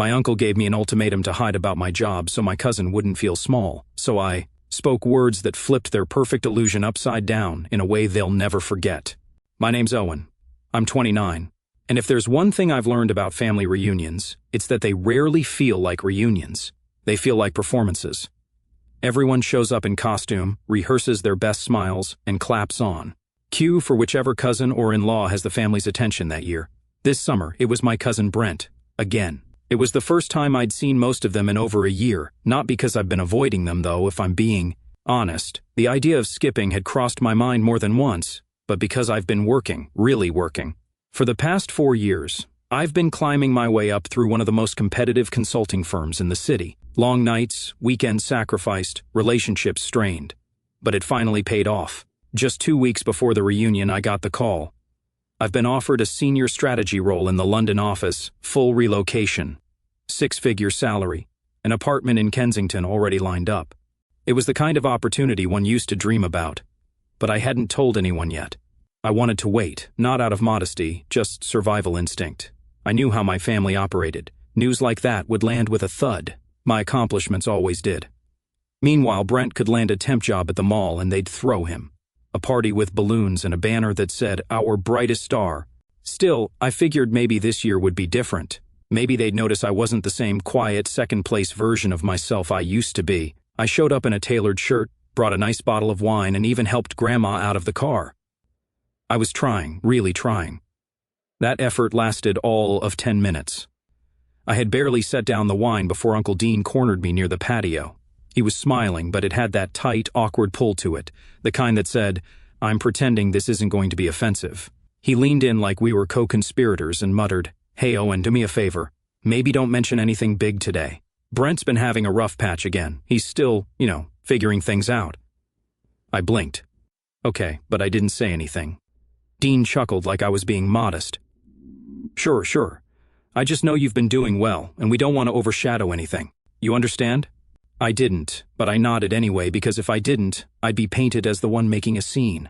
My uncle gave me an ultimatum to hide about my job so my cousin wouldn't feel small, so I spoke words that flipped their perfect illusion upside down in a way they'll never forget. My name's Owen. I'm 29. And if there's one thing I've learned about family reunions, it's that they rarely feel like reunions. They feel like performances. Everyone shows up in costume, rehearses their best smiles, and claps on. Cue for whichever cousin or in-law has the family's attention that year. This summer, it was my cousin Brent. Again. It was the first time I'd seen most of them in over a year, not because I've been avoiding them though, if I'm being honest. The idea of skipping had crossed my mind more than once, but because I've been working, really working. For the past 4 years, I've been climbing my way up through one of the most competitive consulting firms in the city. Long nights, weekends sacrificed, relationships strained. But it finally paid off. Just 2 weeks before the reunion, I got the call. I've been offered a senior strategy role in the London office, full relocation, 6-figure salary, an apartment in Kensington already lined up. It was the kind of opportunity one used to dream about, but I hadn't told anyone yet. I wanted to wait, not out of modesty, just survival instinct. I knew how my family operated. News like that would land with a thud. My accomplishments always did. Meanwhile, Brent could land a temp job at the mall and they'd throw him. A party with balloons and a banner that said, "Our brightest star." Still, I figured maybe this year would be different. Maybe they'd notice I wasn't the same quiet, second-place version of myself I used to be. I showed up in a tailored shirt, brought a nice bottle of wine, and even helped Grandma out of the car. I was trying, really trying. That effort lasted all of 10 minutes. I had barely set down the wine before Uncle Dean cornered me near the patio. He was smiling, but it had that tight, awkward pull to it, the kind that said, "I'm pretending this isn't going to be offensive." He leaned in like we were co-conspirators and muttered, "Hey Owen, do me a favor. Maybe don't mention anything big today. Brent's been having a rough patch again. He's still, figuring things out." I blinked. Okay, but I didn't say anything. Dean chuckled like I was being modest. Sure. I just know you've been doing well, and we don't want to overshadow anything. You understand?" I didn't, but I nodded anyway because if I didn't, I'd be painted as the one making a scene.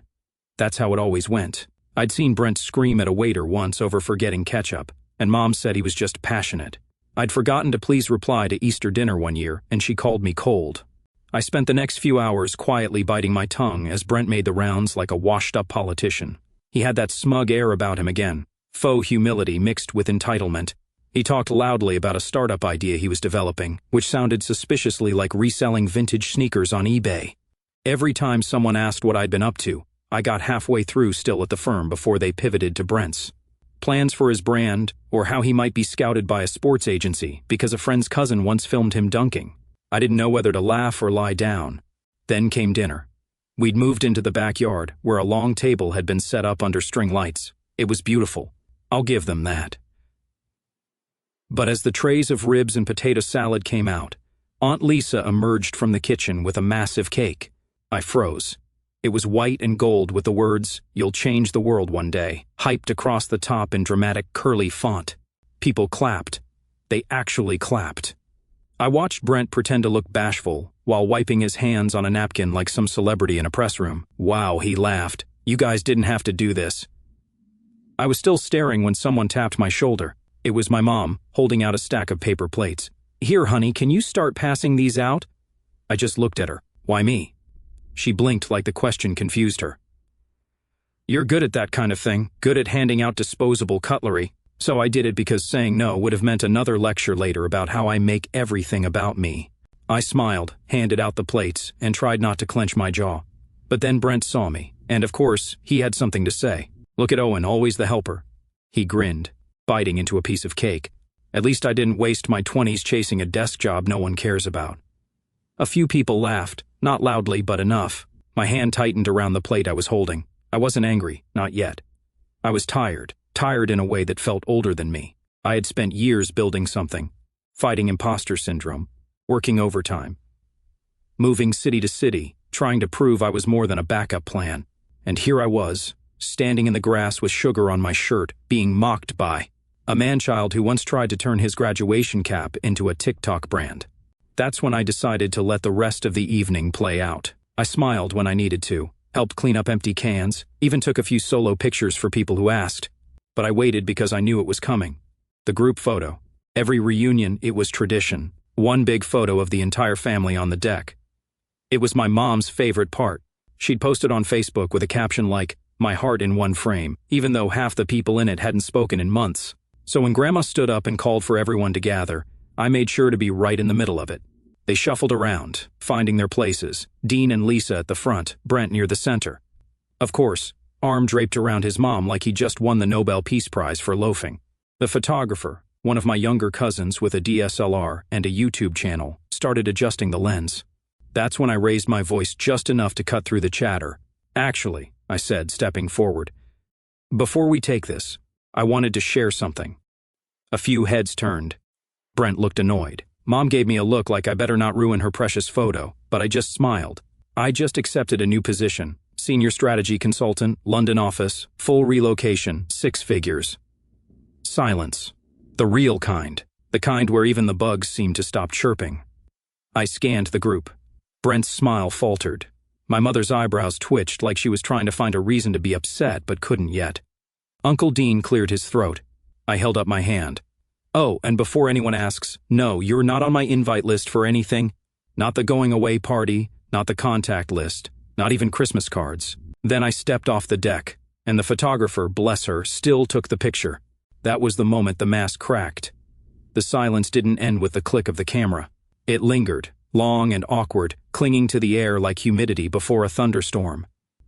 That's how it always went. I'd seen Brent scream at a waiter once over forgetting ketchup, and Mom said he was just passionate. I'd forgotten to please reply to Easter dinner one year, and she called me cold. I spent the next few hours quietly biting my tongue as Brent made the rounds like a washed-up politician. He had that smug air about him again, faux humility mixed with entitlement. He talked loudly about a startup idea he was developing, which sounded suspiciously like reselling vintage sneakers on eBay. Every time someone asked what I'd been up to, I got halfway through still at the firm before they pivoted to Brent's. Plans for his brand, or how he might be scouted by a sports agency because a friend's cousin once filmed him dunking. I didn't know whether to laugh or lie down. Then came dinner. We'd moved into the backyard, where a long table had been set up under string lights. It was beautiful. I'll give them that. But as the trays of ribs and potato salad came out, Aunt Lisa emerged from the kitchen with a massive cake. I froze. It was white and gold with the words, "You'll change the world one day," hyped across the top in dramatic curly font. People clapped. They actually clapped. I watched Brent pretend to look bashful, while wiping his hands on a napkin like some celebrity in a press room. "Wow," he laughed. "You guys didn't have to do this." I was still staring when someone tapped my shoulder. It was my mom, holding out a stack of paper plates. "Here, honey, can you start passing these out?" I just looked at her. "Why me?" She blinked like the question confused her. "You're good at that kind of thing, good at handing out disposable cutlery." So I did it because saying no would have meant another lecture later about how I make everything about me. I smiled, handed out the plates, and tried not to clench my jaw. But then Brent saw me, and of course, he had something to say. "Look at Owen, always the helper." He grinned, biting into a piece of cake. At least I didn't waste my 20s chasing a desk job no one cares about. A few people laughed, not loudly but enough. My hand tightened around the plate I was holding. I wasn't angry, not yet. I was tired in a way that felt older than me. I had spent years building something, fighting imposter syndrome, working overtime, moving city to city, trying to prove I was more than a backup plan. And here I was, standing in the grass with sugar on my shirt, being mocked by a man-child who once tried to turn his graduation cap into a TikTok brand. That's when I decided to let the rest of the evening play out. I smiled when I needed to, helped clean up empty cans, even took a few solo pictures for people who asked. But I waited because I knew it was coming. The group photo. Every reunion, it was tradition. One big photo of the entire family on the deck. It was my mom's favorite part. She'd post it on Facebook with a caption like, "My heart in one frame," even though half the people in it hadn't spoken in months. So when Grandma stood up and called for everyone to gather, I made sure to be right in the middle of it. They shuffled around, finding their places, Dean and Lisa at the front, Brent near the center. Of course, arm draped around his mom like he just won the Nobel Peace Prize for loafing. The photographer, one of my younger cousins with a DSLR and a YouTube channel, started adjusting the lens. That's when I raised my voice just enough to cut through the chatter. "Actually," I said, stepping forward, "before we take this, I wanted to share something." A few heads turned. Brent looked annoyed. Mom gave me a look like I better not ruin her precious photo, but I just smiled. "I just accepted a new position. Senior strategy consultant, London office, full relocation, 6 figures. Silence. The real kind. The kind where even the bugs seemed to stop chirping. I scanned the group. Brent's smile faltered. My mother's eyebrows twitched like she was trying to find a reason to be upset but couldn't yet. Uncle Dean cleared his throat. I held up my hand. "Oh, and before anyone asks, no, you're not on my invite list for anything. Not the going away party, not the contact list, not even Christmas cards." Then I stepped off the deck, and the photographer, bless her, still took the picture. That was the moment the mask cracked. The silence didn't end with the click of the camera. It lingered, long and awkward, clinging to the air like humidity before a thunderstorm.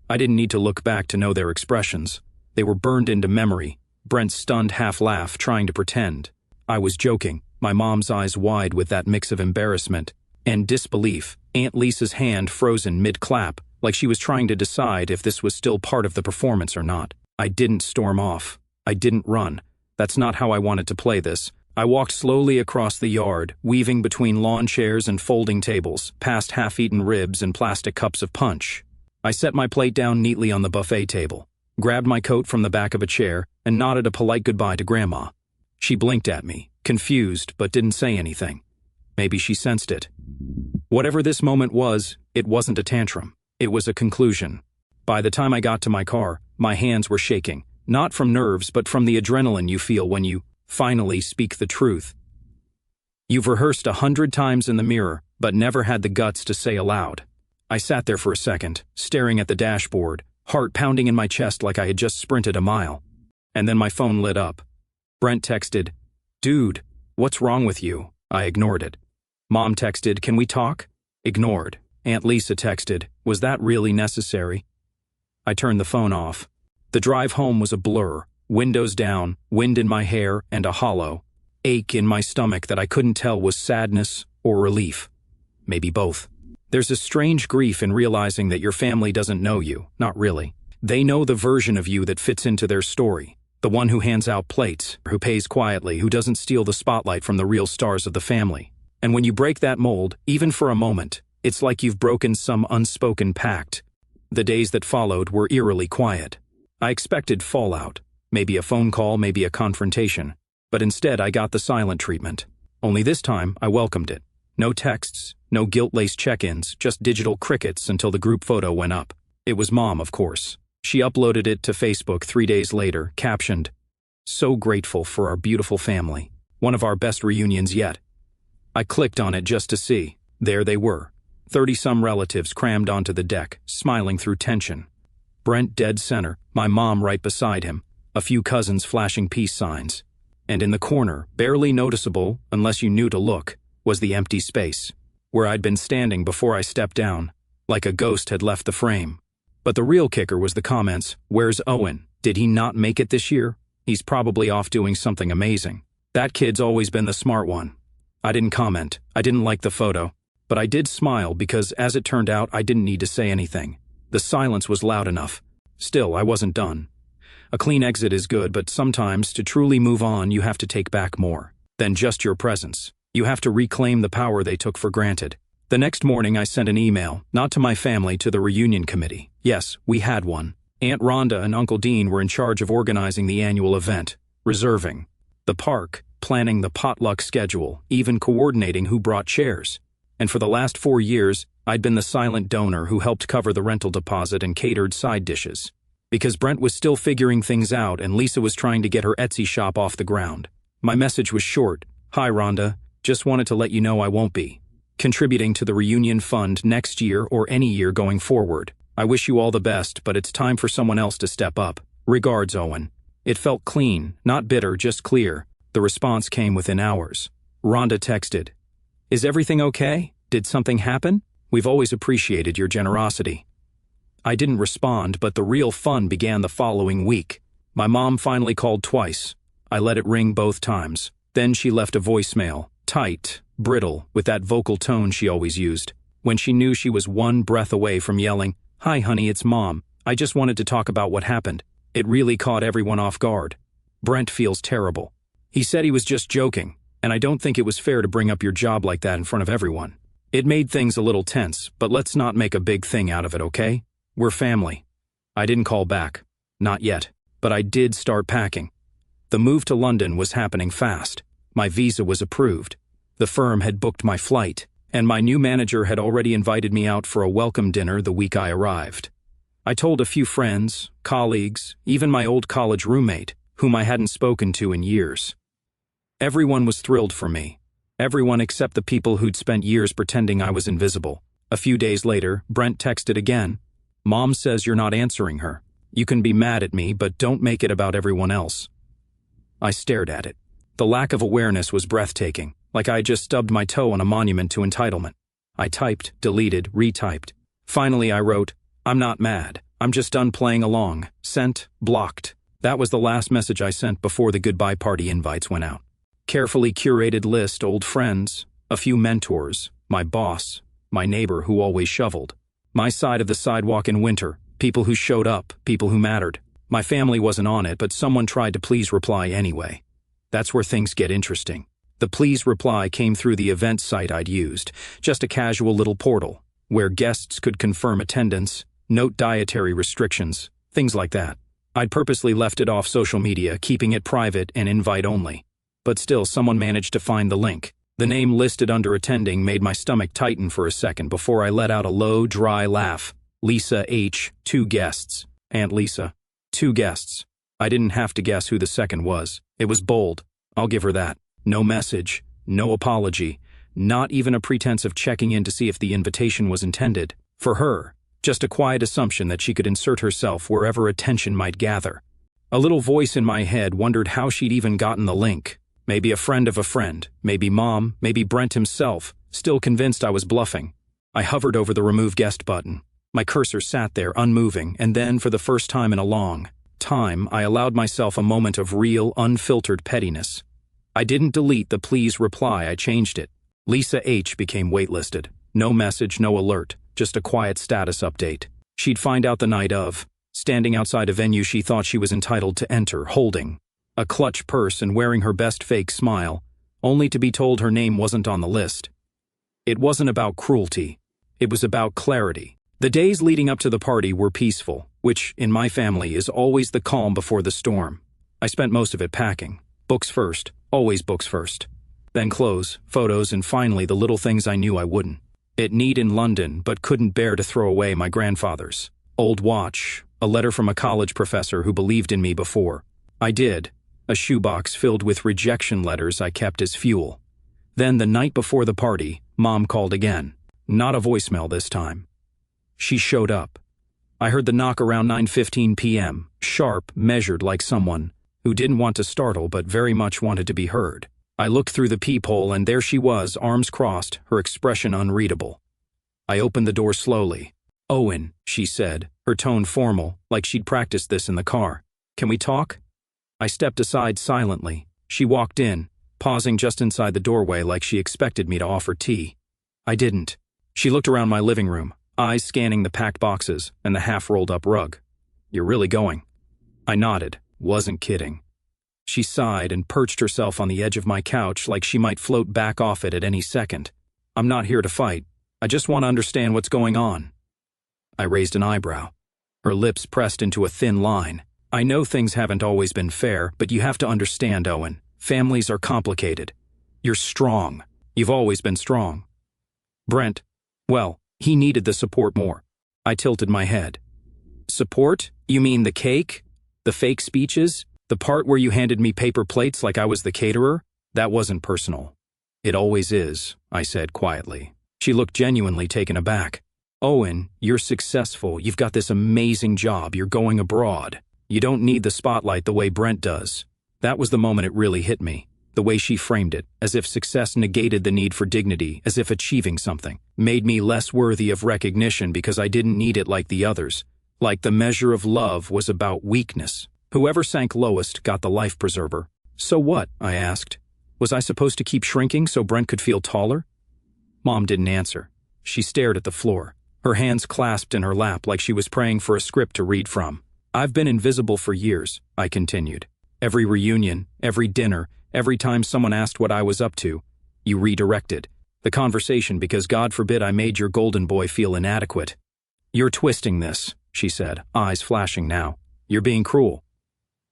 I didn't need to look back to know their expressions. They were burned into memory. Brent's stunned half-laugh, trying to pretend I was joking, my mom's eyes wide with that mix of embarrassment and disbelief, Aunt Lisa's hand frozen mid-clap, like she was trying to decide if this was still part of the performance or not. I didn't storm off. I didn't run. That's not how I wanted to play this. I walked slowly across the yard, weaving between lawn chairs and folding tables, past half-eaten ribs and plastic cups of punch. I set my plate down neatly on the buffet table, grabbed my coat from the back of a chair, and nodded a polite goodbye to Grandma. She blinked at me, confused, but didn't say anything. Maybe she sensed it. Whatever this moment was, it wasn't a tantrum. It was a conclusion. By the time I got to my car, my hands were shaking, not from nerves but from the adrenaline you feel when you finally speak the truth. You've rehearsed 100 times in the mirror, but never had the guts to say aloud. I sat there for a second, staring at the dashboard, heart pounding in my chest like I had just sprinted a mile. And then my phone lit up. Brent texted, "Dude, what's wrong with you?" I ignored it. Mom texted, "Can we talk?" Ignored. Aunt Lisa texted, "Was that really necessary?" I turned the phone off. The drive home was a blur. Windows down, wind in my hair, and a hollow ache in my stomach that I couldn't tell was sadness or relief. Maybe both. There's a strange grief in realizing that your family doesn't know you, not really. They know the version of you that fits into their story. The one who hands out plates, who pays quietly, who doesn't steal the spotlight from the real stars of the family. And when you break that mold, even for a moment, it's like you've broken some unspoken pact. The days that followed were eerily quiet. I expected fallout. Maybe a phone call, maybe a confrontation. But instead I got the silent treatment. Only this time I welcomed it. No texts, no guilt-laced check-ins, just digital crickets until the group photo went up. It was Mom, of course. She uploaded it to Facebook 3 days later, captioned, "So grateful for our beautiful family. One of our best reunions yet." I clicked on it just to see. There they were. 30-some relatives crammed onto the deck, smiling through tension. Brent dead center, my mom right beside him, a few cousins flashing peace signs. And in the corner, barely noticeable unless you knew to look, was the empty space, where I'd been standing before I stepped down, like a ghost had left the frame. But the real kicker was the comments, "Where's Owen? Did he not make it this year? He's probably off doing something amazing. That kid's always been the smart one." I didn't comment. I didn't like the photo. But I did smile because, as it turned out, I didn't need to say anything. The silence was loud enough. Still, I wasn't done. A clean exit is good, but sometimes, to truly move on, you have to take back more than just your presence. You have to reclaim the power they took for granted. The next morning, I sent an email, not to my family, to the reunion committee. Yes, we had one. Aunt Rhonda and Uncle Dean were in charge of organizing the annual event, reserving the park, planning the potluck schedule, even coordinating who brought chairs. And for the last 4 years, I'd been the silent donor who helped cover the rental deposit and catered side dishes. Because Brent was still figuring things out and Lisa was trying to get her Etsy shop off the ground. My message was short. Hi, Rhonda. Just wanted to let you know I won't be contributing to the reunion fund next year or any year going forward. I wish you all the best, but it's time for someone else to step up. Regards, Owen. It felt clean, not bitter, just clear. The response came within hours. Rhonda texted, "Is everything okay? Did something happen? We've always appreciated your generosity." I didn't respond, but the real fun began the following week. My mom finally called twice. I let it ring both times. Then she left a voicemail, tight, brittle, with that vocal tone she always used. When she knew she was one breath away from yelling, "Hi honey, it's Mom. I just wanted to talk about what happened." It really caught everyone off guard. Brent feels terrible. He said he was just joking, and I don't think it was fair to bring up your job like that in front of everyone. It made things a little tense, but let's not make a big thing out of it, okay? We're family. I didn't call back. Not yet. But I did start packing. The move to London was happening fast. My visa was approved. The firm had booked my flight, and my new manager had already invited me out for a welcome dinner the week I arrived. I told a few friends, colleagues, even my old college roommate, whom I hadn't spoken to in years. Everyone was thrilled for me. Everyone except the people who'd spent years pretending I was invisible. A few days later, Brent texted again. "Mom says you're not answering her. You can be mad at me, but don't make it about everyone else." I stared at it. The lack of awareness was breathtaking, like I had just stubbed my toe on a monument to entitlement. I typed, deleted, retyped. Finally I wrote, "I'm not mad. I'm just done playing along. Sent, blocked." That was the last message I sent before the goodbye party invites went out. Carefully curated list: old friends, a few mentors, my boss, my neighbor who always shoveled. My side of the sidewalk in winter, people who showed up, people who mattered. My family wasn't on it, but someone tried to please reply anyway. That's where things get interesting. The please reply came through the event site I'd used, just a casual little portal, where guests could confirm attendance, note dietary restrictions, things like that. I'd purposely left it off social media, keeping it private and invite only. But still, someone managed to find the link. The name listed under attending made my stomach tighten for a second before I let out a low, dry laugh. Lisa H., 2 guests. Aunt Lisa. 2 guests. I didn't have to guess who the second was. It was bold. I'll give her that. No message, no apology, not even a pretense of checking in to see if the invitation was intended. For her, just a quiet assumption that she could insert herself wherever attention might gather. A little voice in my head wondered how she'd even gotten the link. Maybe a friend of a friend, maybe Mom, maybe Brent himself, still convinced I was bluffing. I hovered over the remove guest button. My cursor sat there unmoving, and then, for the first time in a long time, I allowed myself a moment of real, unfiltered pettiness. I didn't delete the please reply, I changed it. Lisa H. became waitlisted. No message, no alert, just a quiet status update. She'd find out the night of, standing outside a venue she thought she was entitled to enter, holding a clutch purse and wearing her best fake smile, only to be told her name wasn't on the list. It wasn't about cruelty. It was about clarity. The days leading up to the party were peaceful, which, in my family, is always the calm before the storm. I spent most of it packing. Books first, always books first. Then clothes, photos, and finally the little things I knew I wouldn't. At need in London, but couldn't bear to throw away: my grandfather's old watch, a letter from a college professor who believed in me before I did, a shoebox filled with rejection letters I kept as fuel. Then, the night before the party, Mom called again. Not a voicemail this time. She showed up. I heard the knock around 9:15 p.m., sharp, measured, like someone who didn't want to startle but very much wanted to be heard. I looked through the peephole and there she was, arms crossed, her expression unreadable. I opened the door slowly. "Owen," she said, her tone formal, like she'd practiced this in the car. "Can we talk?" I stepped aside silently. She walked in, pausing just inside the doorway like she expected me to offer tea. I didn't. She looked around my living room, eyes scanning the packed boxes and the half-rolled-up rug. "You're really going?" I nodded. Wasn't kidding. She sighed and perched herself on the edge of my couch like she might float back off it at any second. "I'm not here to fight. I just want to understand what's going on." I raised an eyebrow. Her lips pressed into a thin line. "I know things haven't always been fair, but you have to understand, Owen. Families are complicated. You're strong. You've always been strong. Brent, well, he needed the support more." I tilted my head. "Support? You mean the cake? The fake speeches? The part where you handed me paper plates like I was the caterer?" That wasn't personal. It always is, I said quietly. She looked genuinely taken aback. Owen, you're successful, you've got this amazing job, you're going abroad. You don't need the spotlight the way Brent does. That was the moment it really hit me. The way she framed it, as if success negated the need for dignity, as if achieving something made me less worthy of recognition because I didn't need it like the others. Like the measure of love was about weakness. Whoever sank lowest got the life preserver. So what? I asked. Was I supposed to keep shrinking so Brent could feel taller? Mom didn't answer. She stared at the floor, her hands clasped in her lap like she was praying for a script to read from. I've been invisible for years, I continued. Every reunion, every dinner, every time someone asked what I was up to, you redirected the conversation because God forbid I made your golden boy feel inadequate. You're twisting this, she said, eyes flashing now. You're being cruel.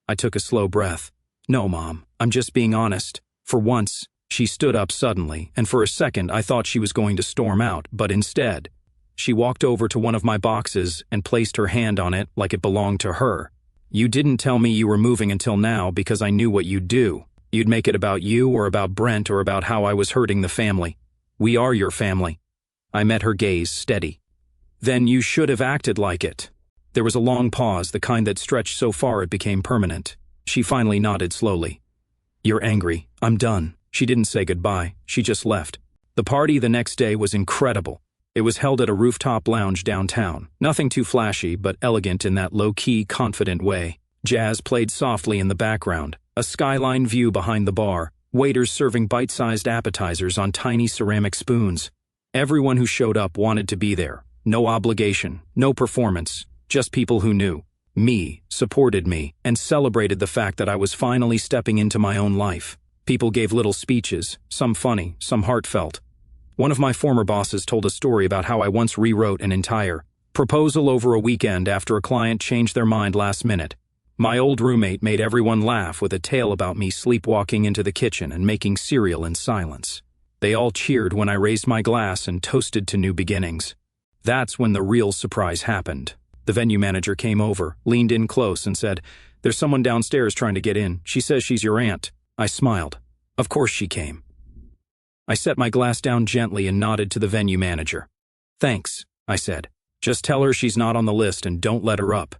I took a slow breath. No, Mom, I'm just being honest. For once, she stood up suddenly, and for a second I thought she was going to storm out, but instead, she walked over to one of my boxes and placed her hand on it like it belonged to her. You didn't tell me you were moving until now because I knew what you'd do. You'd make it about you or about Brent or about how I was hurting the family. We are your family. I met her gaze steady. Then you should have acted like it. There was a long pause, the kind that stretched so far it became permanent. She finally nodded slowly. You're angry. I'm done. She didn't say goodbye. She just left. The party the next day was incredible. It was held at a rooftop lounge downtown. Nothing too flashy, but elegant in that low-key, confident way. Jazz played softly in the background. A skyline view behind the bar. Waiters serving bite-sized appetizers on tiny ceramic spoons. Everyone who showed up wanted to be there. No obligation, no performance. Just people who knew me, supported me, and celebrated the fact that I was finally stepping into my own life. People gave little speeches, some funny, some heartfelt. One of my former bosses told a story about how I once rewrote an entire proposal over a weekend after a client changed their mind last minute. My old roommate made everyone laugh with a tale about me sleepwalking into the kitchen and making cereal in silence. They all cheered when I raised my glass and toasted to new beginnings. That's when the real surprise happened. The venue manager came over, leaned in close, and said, "There's someone downstairs trying to get in. She says she's your aunt." I smiled. Of course she came. I set my glass down gently and nodded to the venue manager. "Thanks," I said. "Just tell her she's not on the list and don't let her up."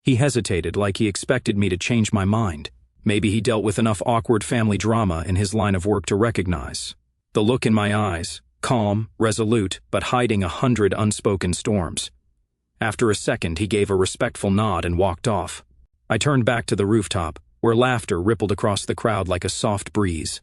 He hesitated like he expected me to change my mind. Maybe he dealt with enough awkward family drama in his line of work to recognize. The look in my eyes, calm, resolute, but hiding 100 unspoken storms. After a second, he gave a respectful nod and walked off. I turned back to the rooftop, where laughter rippled across the crowd like a soft breeze.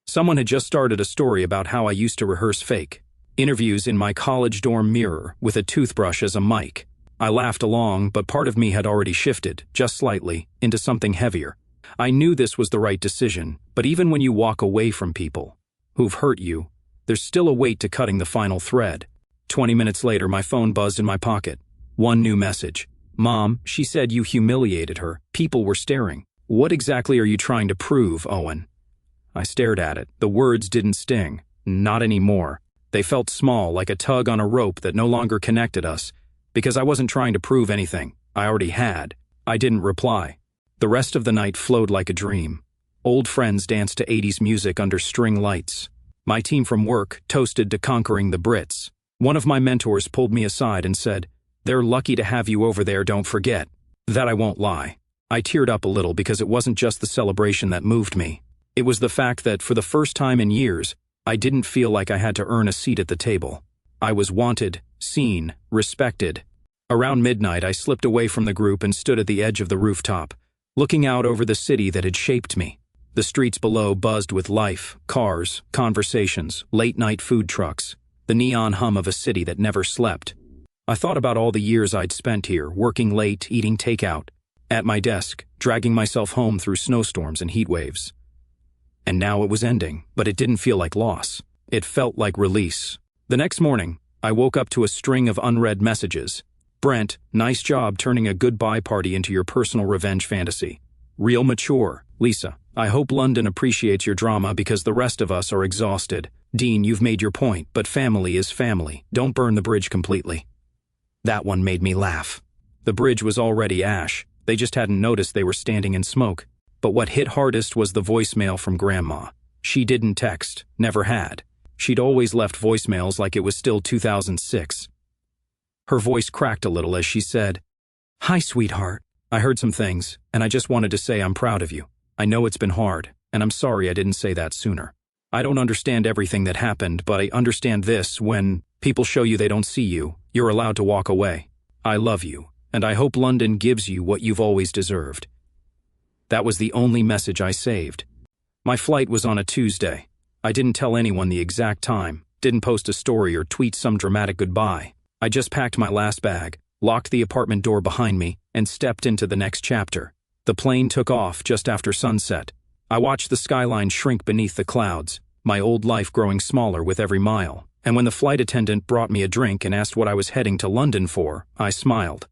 Someone had just started a story about how I used to rehearse fake interviews in my college dorm mirror with a toothbrush as a mic. I laughed along, but part of me had already shifted, just slightly, into something heavier. I knew this was the right decision, but even when you walk away from people who've hurt you, there's still a weight to cutting the final thread. 20 minutes later, my phone buzzed in my pocket. One new message. "Mom, she said you humiliated her. People were staring. What exactly are you trying to prove, Owen?" I stared at it. The words didn't sting. Not anymore. They felt small, like a tug on a rope that no longer connected us. Because I wasn't trying to prove anything. I already had. I didn't reply. The rest of the night flowed like a dream. Old friends danced to 80s music under string lights. My team from work toasted to conquering the Brits. One of my mentors pulled me aside and said, "They're lucky to have you over there, don't forget." That I won't lie. I teared up a little because it wasn't just the celebration that moved me. It was the fact that, for the first time in years, I didn't feel like I had to earn a seat at the table. I was wanted, seen, respected. Around midnight, I slipped away from the group and stood at the edge of the rooftop, looking out over the city that had shaped me. The streets below buzzed with life, cars, conversations, late-night food trucks, the neon hum of a city that never slept. I thought about all the years I'd spent here, working late, eating takeout, at my desk, dragging myself home through snowstorms and heat waves. And now it was ending, but it didn't feel like loss. It felt like release. The next morning, I woke up to a string of unread messages. "Brent, nice job turning a goodbye party into your personal revenge fantasy. Real mature. Lisa, I hope London appreciates your drama because the rest of us are exhausted. Dean, you've made your point, but family is family. Don't burn the bridge completely." That one made me laugh. The bridge was already ash. They just hadn't noticed they were standing in smoke. But what hit hardest was the voicemail from Grandma. She didn't text, never had. She'd always left voicemails like it was still 2006. Her voice cracked a little as she said, "Hi, sweetheart. I heard some things, and I just wanted to say I'm proud of you. I know it's been hard, and I'm sorry I didn't say that sooner. I don't understand everything that happened, but I understand this: when people show you they don't see you, you're allowed to walk away. I love you, and I hope London gives you what you've always deserved." That was the only message I saved. My flight was on a Tuesday. I didn't tell anyone the exact time, didn't post a story or tweet some dramatic goodbye. I just packed my last bag, locked the apartment door behind me, and stepped into the next chapter. The plane took off just after sunset. I watched the skyline shrink beneath the clouds, my old life growing smaller with every mile. And when the flight attendant brought me a drink and asked what I was heading to London for, I smiled.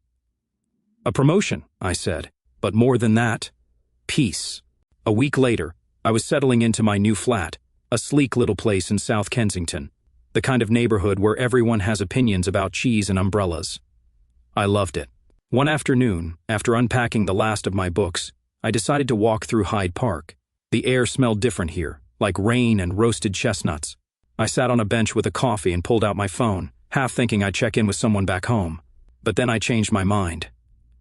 "A promotion," I said. "But more than that, peace." A week later, I was settling into my new flat, a sleek little place in South Kensington, the kind of neighborhood where everyone has opinions about cheese and umbrellas. I loved it. One afternoon, after unpacking the last of my books, I decided to walk through Hyde Park. The air smelled different here, like rain and roasted chestnuts. I sat on a bench with a coffee and pulled out my phone, half thinking I'd check in with someone back home. But then I changed my mind.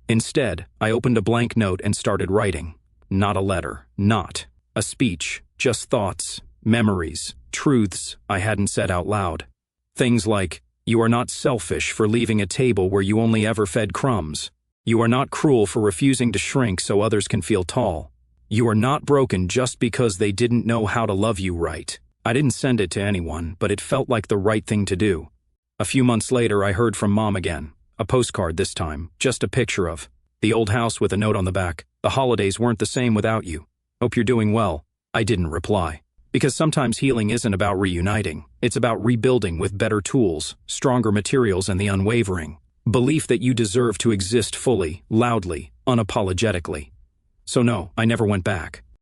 Instead, I opened a blank note and started writing. Not a letter, not a speech, just thoughts, memories, truths I hadn't said out loud. Things like, "You are not selfish for leaving a table where you only ever fed crumbs. You are not cruel for refusing to shrink so others can feel tall. You are not broken just because they didn't know how to love you right." I didn't send it to anyone, but it felt like the right thing to do. A few months later, I heard from Mom again. A postcard this time, just a picture of the old house with a note on the back. "The holidays weren't the same without you. Hope you're doing well." I didn't reply. Because sometimes healing isn't about reuniting. It's about rebuilding with better tools, stronger materials, and the unwavering belief that you deserve to exist fully, loudly, unapologetically. So no, I never went back.